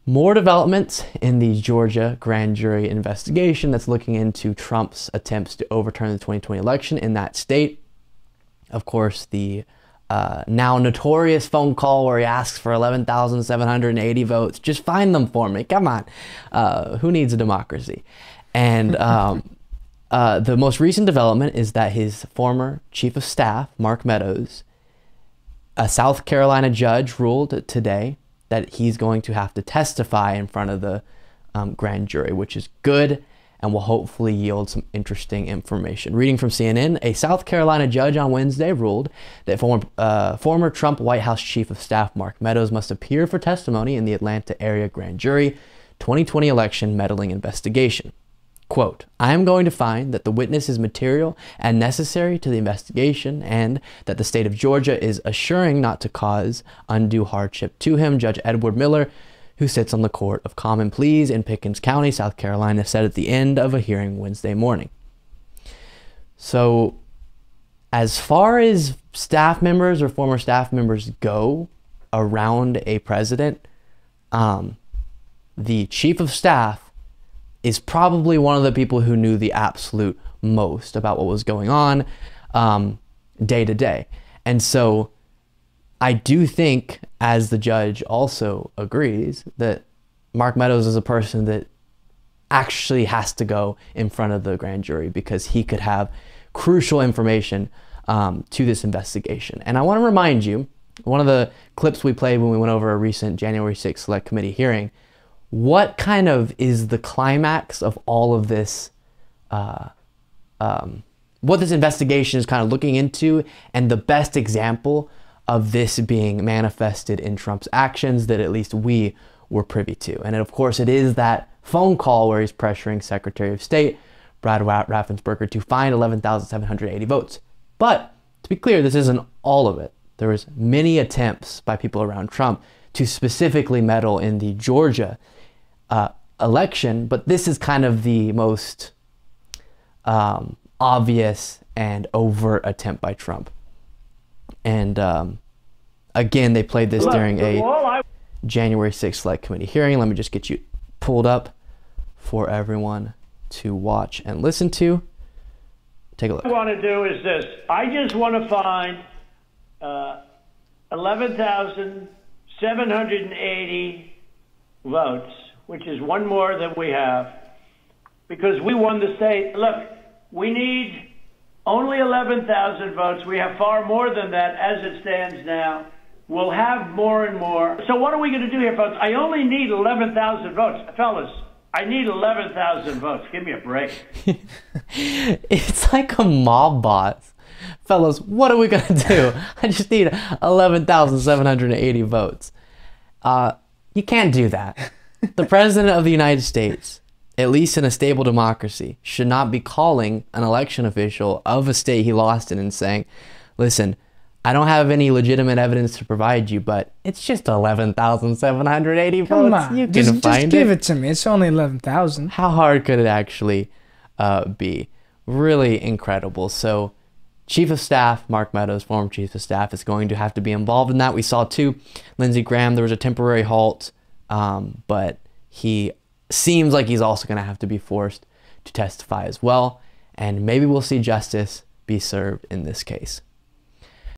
More developments in the Georgia grand jury investigation that's looking into Trump's attempts to overturn the 2020 election in that state. Of course, the now notorious phone call where he asks for 11,780 votes. Just find them for me. Come on. Who needs a democracy? And the most recent development is that his former chief of staff, Mark Meadows, a South Carolina judge ruled today that he's going to have to testify in front of the grand jury, which is good and will hopefully yield some interesting information. Reading from CNN, a South Carolina judge on Wednesday ruled that former Trump White House chief of staff Mark Meadows must appear for testimony in the Atlanta area grand jury 2020 election meddling investigation. Quote, I am going to find that the witness is material and necessary to the investigation and that the state of Georgia is assuring not to cause undue hardship to him, Judge Edward Miller, who sits on the Court of Common Pleas in Pickens County, South Carolina, said at the end of a hearing Wednesday morning. So as far as staff members or former staff members go around a president, the chief of staff is probably one of the people who knew the absolute most about what was going on day to day. And so I do think, as the judge also agrees, that Mark Meadows is a person that actually has to go in front of the grand jury because he could have crucial information to this investigation. And I want to remind you, one of the clips we played when we went over a recent January 6th Select Committee hearing, what kind of is the climax of all of this, what this investigation is kind of looking into, and the best example of this being manifested in Trump's actions that at least we were privy to. And of course, it is that phone call where he's pressuring Secretary of State Brad Raffensperger to find 11,780 votes. But to be clear, this isn't all of it. There was many attempts by people around Trump to specifically meddle in the Georgia election, but this is kind of the most obvious and overt attempt by Trump. And again, they played this during a January 6th Select Committee hearing. Let me just get you pulled up for everyone to watch and listen to. Take a look. What I want to do is this. I just want to find 11,780 votes, which is one more than we have, because we won the state. Look, we need only 11,000 votes. We have far more than that as it stands now. We'll have more and more. So what are we going to do here, folks? I only need 11,000 votes. Fellas, I need 11,000 votes. Give me a break. It's like a mob boss. Fellas, what are we going to do? I just need 11,780 votes. You can't do that. The President of the United States, at least in a stable democracy, should not be calling an election official of a state he lost in and saying, listen, I don't have any legitimate evidence to provide you, but it's just 11,780 votes. Come on, you can just find give it. it to me. It's only 11,000. How hard could it actually be? Really incredible. So Chief of Staff, Mark Meadows, former Chief of Staff, is going to have to be involved in that. We saw too, Lindsey Graham, there was a temporary halt, but he seems like he's also going to have to be forced to testify as well. And maybe we'll see justice be served in this case.